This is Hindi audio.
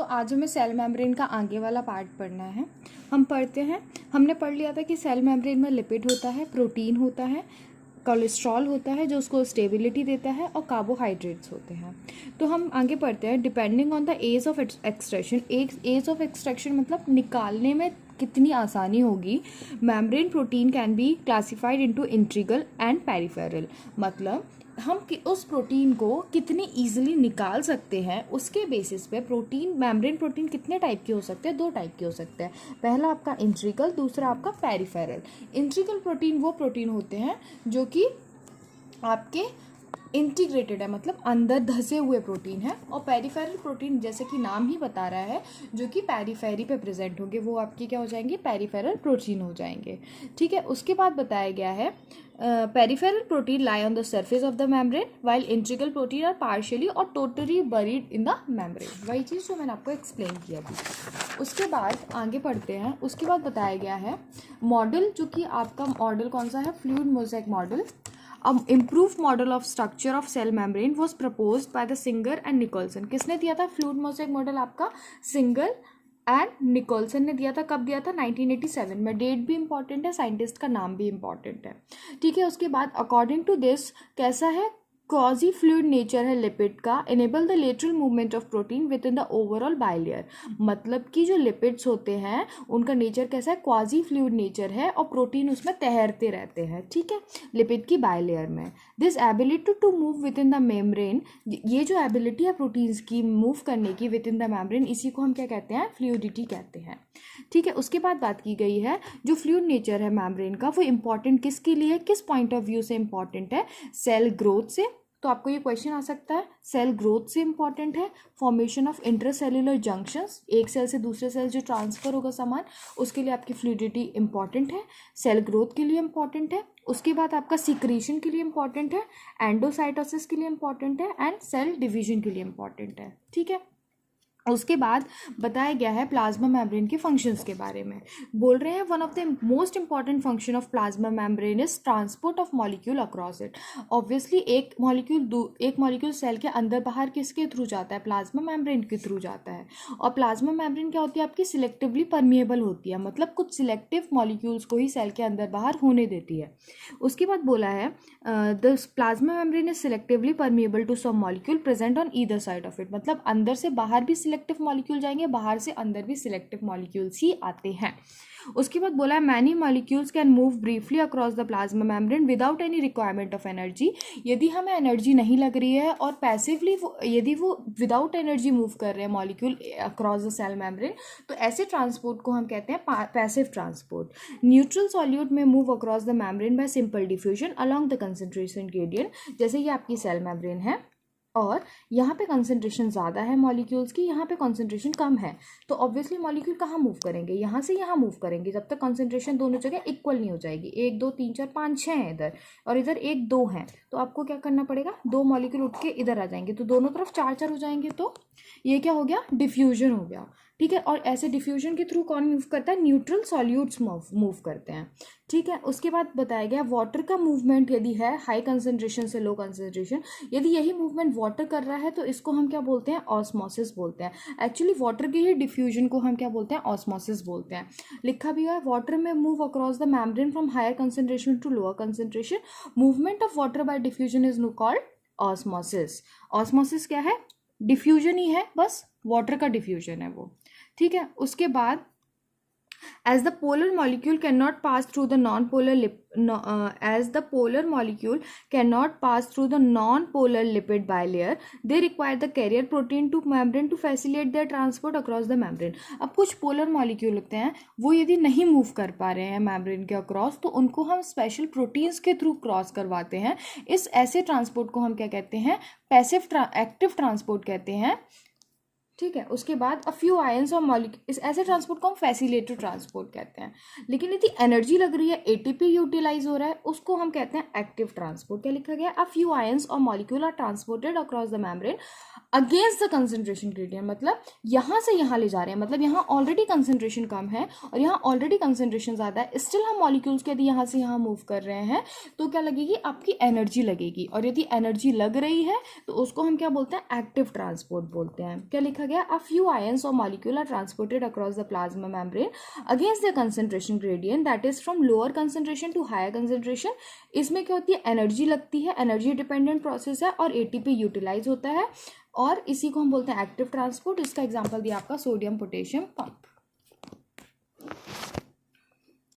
आज हमें सेल मेम्ब्रेन का आगे वाला पार्ट पढ़ना है। हम पढ़ते हैं, हमने पढ़ लिया था कि सेल मेम्ब्रेन में लिपिड होता है, प्रोटीन होता है, कोलेस्ट्रॉल होता है जो उसको स्टेबिलिटी देता है, और कार्बोहाइड्रेट्स होते हैं। तो हम आगे पढ़ते हैं। Depending on the ease of extraction, ease of extraction मतलब निकालने में कितनी आसानी होगी, membrane protein can be classified into integral and peripheral. मतलब हम उस प्रोटीन को कितनी ईजिली निकाल सकते हैं, उसके बेसिस पे प्रोटीन, मेम्ब्रेन प्रोटीन कितने टाइप के हो सकते हैं, 2 टाइप के हो सकते हैं। पहला आपका इंट्रीगल, दूसरा आपका पेरिफेरल। इंट्रीगल प्रोटीन वो प्रोटीन होते हैं जो कि आपके इंटीग्रेटेड है, मतलब अंदर धसे हुए प्रोटीन है। और पेरिफेरल प्रोटीन जैसे कि नाम ही बता रहा है जो कि पेरीफेरी पे प्रेजेंट होंगे, वो आपके क्या हो जाएंगे, पेरिफेरल प्रोटीन हो जाएंगे। ठीक है, उसके बाद बताया गया है peripheral protein lie on the surface of the membrane while integral protein are partially और totally buried in the membrane. वही चीज़ जो मैंने आपको एक्सप्लेन किया थी। उसके बाद आगे पढ़ते हैं। उसके बाद बताया गया है मॉडल, जो कि आपका मॉडल कौन सा है, fluid mosaic model. Improve model of structure of cell membrane was propose by the Singer and Nicolson. किसने दिया था फ्लूइड मोज़ेक मॉडल? आपका सिंगर एंड निकोलसन ने दिया था। कब दिया था? 1987 में। डेट भी इंपॉर्टेंट है, साइंटिस्ट का नाम भी इंपॉर्टेंट है। ठीक है, उसके बाद अकॉर्डिंग टू दिस कैसा है, क्वाजी फ्लूइड नेचर है लिपिड का, enable the lateral movement of protein with in the overall bilayer. मतलब कि जो लिपिड्स होते हैं उनका नेचर कैसा है, क्वाजी फ्लूइड नेचर है और प्रोटीन उसमें तैरते रहते हैं। ठीक है, लिपिड की बाइलेयर में। This ability to move within the membrane, ये जो एबिलिटी है प्रोटीन्स की मूव करने की विद इन द मेम्ब्रेन, इसी को हम क्या कहते हैं, फ्लूइडिटी कहते हैं। ठीक है, उसके बाद बात की गई है जो फ्लूइड नेचर है मेम्ब्रेन का, वो इंपॉर्टेंट किसके लिए, किस पॉइंट ऑफ व्यू से इंपॉर्टेंट है, सेल ग्रोथ से। तो आपको ये क्वेश्चन आ सकता है, सेल ग्रोथ से इंपॉर्टेंट है, फॉर्मेशन ऑफ इंट्रासेल्युलर जंक्शंस, एक सेल से दूसरे सेल जो ट्रांसफर होगा सामान, उसके लिए आपकी फ्लूइडिटी इंपॉर्टेंट है, सेल ग्रोथ के लिए इंपॉर्टेंट है। उसके बाद आपका सिक्रीशन के लिए इंपॉर्टेंट है, एंडोसाइटोसिस के लिए इंपॉर्टेंट है, एंड सेल डिवीजन के लिए इंपॉर्टेंट है। ठीक है, उसके बाद बताया गया है प्लाज्मा मेम्ब्रेन के फंक्शंस के बारे में। बोल रहे हैं one of the most important function of plasma membrane is transport of molecule across it. Obviously एक मॉलिक्यूल सेल के अंदर बाहर किसके थ्रू जाता है, प्लाज्मा मेम्ब्रेन के थ्रू जाता है। और प्लाज्मा मेम्ब्रेन क्या होती है, आपकी सिलेक्टिवली परमिएबल होती है, मतलब कुछ सिलेक्टिव मॉलिक्यूल्स को ही सेल के अंदर बाहर होने देती है। उसके बाद बोला है the plasma membrane is selectively permeable to some molecule present on either side of it. मतलब अंदर से बाहर भी सिलेक्टिव मॉलिक्यूल जाएंगे, बाहर से अंदर भी सिलेक्टिव मॉलिक्यूल्स ही आते हैं। उसके बाद बोला है many molecules can move briefly across the plasma membrane without any requirement of energy. यदि हमें एनर्जी नहीं लग रही है और पैसिवली यदि वो विदाउट एनर्जी मूव कर रहे हैं molecule across the cell membrane, तो ऐसे ट्रांसपोर्ट को हम कहते हैं passive transport. Neutral solute may move across the membrane by simple diffusion along the concentration gradient. जैसे ये आपकी सेल मेम्ब्रेन है और यहाँ पे कंसंट्रेशन ज़्यादा है मॉलिक्यूल्स की, यहाँ पे कंसंट्रेशन कम है, तो ऑब्वियसली मॉलिक्यूल कहाँ मूव करेंगे, यहाँ से यहाँ मूव करेंगे, जब तक कंसंट्रेशन दोनों जगह इक्वल नहीं हो जाएगी। 1 2 3 4 5 6 हैं इधर, और इधर 1 2 हैं, तो आपको क्या करना पड़ेगा, 2 मॉलिक्यूल उठ के इधर आ जाएंगे, तो दोनों तरफ 4 4 हो जाएंगे, तो ये क्या हो गया, डिफ्यूजन हो गया। ठीक है, और ऐसे डिफ्यूजन के थ्रू कौन मूव करता है, न्यूट्रल सॉल्यूट्स मूव करते हैं। ठीक है, उसके बाद बताया गया वाटर का मूवमेंट यदि है हाई कंसंट्रेशन से लो कंसंट्रेशन, यदि यही मूवमेंट वाटर कर रहा है तो इसको हम क्या बोलते हैं, ऑस्मोसिस बोलते हैं। एक्चुअली वाटर के ही डिफ्यूजन को हम क्या बोलते हैं, ऑस्मोसिस बोलते हैं। लिखा भी है वाटर में move across the membrane from higher concentration to lower concentration, movement of water by diffusion is called osmosis. Osmosis क्या है, डिफ्यूजन ही है, बस वाटर का डिफ्यूजन है वो। ठीक है, उसके बाद as the polar molecule cannot pass through the non-polar lipid bilayer, they require the carrier protein to membrane to facilitate their transport across the membrane। अब कुछ पोलर मॉलिक्यूल होते हैं वो यदि नहीं मूव कर पा रहे हैं मेम्ब्रेन के अक्रॉस, तो उनको हम स्पेशल प्रोटीन्स के थ्रू क्रॉस करवाते हैं। इस ऐसे ट्रांसपोर्ट को हम क्या कहते हैं, पैसिव एक्टिव ट्रांसपोर्ट कहते हैं। ठीक है, उसके बाद अ फ्यू आयंस और मॉलिक्यूल, इस ऐसे ट्रांसपोर्ट को हम फैसिलिटेटेड ट्रांसपोर्ट कहते हैं। लेकिन यदि एनर्जी लग रही है, एटीपी यूटिलाइज हो रहा है, उसको हम कहते हैं एक्टिव ट्रांसपोर्ट। क्या लिखा गया, a few ions or molecule are transported across the membrane against the concentration gradient. मतलब यहाँ से यहाँ ले जा रहे हैं, मतलब यहाँ ऑलरेडी कंसंट्रेशन कम है और यहाँ ऑलरेडी कंसंट्रेशन ज़्यादा है, स्टिल हम मॉलिक्यूल्स के यदि यहाँ से यहाँ मूव कर रहे हैं तो क्या लगेगी, आपकी एनर्जी लगेगी। और यदि एनर्जी लग रही है तो उसको हम क्या बोलते हैं, एक्टिव ट्रांसपोर्ट बोलते हैं। क्या लिखा गया a few ions or molecule are transported across the plasma membrane against the concentration gradient that is from lower concentration to higher concentration. इसमें क्या होती है, एनर्जी लगती है, एनर्जी डिपेंडेंट प्रोसेस है और एटीपी यूटिलाइज होता है और इसी को हम बोलते हैं एक्टिव ट्रांसपोर्ट। इसका एग्जांपल दिया आपका सोडियम पोटेशियम पंप।